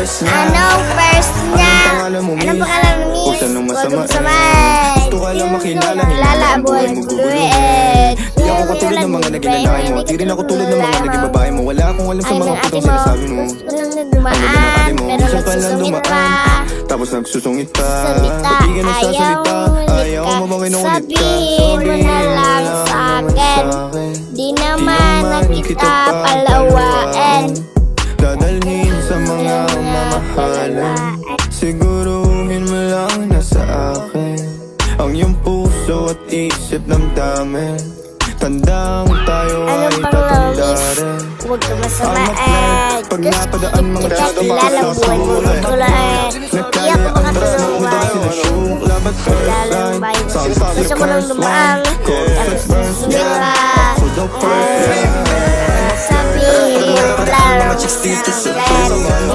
first niya? Anong first niya? Anong pangalan mo, Anong miss? pangalan mo, miss? Huwag ka nang Huwag kang masamain. Gusto ka lang makilala, Lala, boy, buluet. Di ako katulad ng mga naging lalaki mo. Di rin ako tulad ng mga naging babae mo. Wala akong alam sa mga putong sinasabi mo. Gusto lang nagdumaan, pero Gusto ka lang nagsusungit pa. dumaan, tapos nagsusungit pa. Salita, Ba't di ka nagsasalita? Ayaw mo makinulit ka. Sabihin mo na lang sa akin. Di naman kita palawain. Dadalhin sa mga mamahalan. Siguruhin mo lang na sa akin ang iyong puso at isip damdamin. Tandang tayo ay tatanda rin. Huwag ka masamain. Pag napadaan mga Kilala buhay mo ng tulain. Di ako makatulungan. Labat Lalang bayo. Gusto ko nang dumaan. Tapos susunira. Sabihin mo lang sa akin.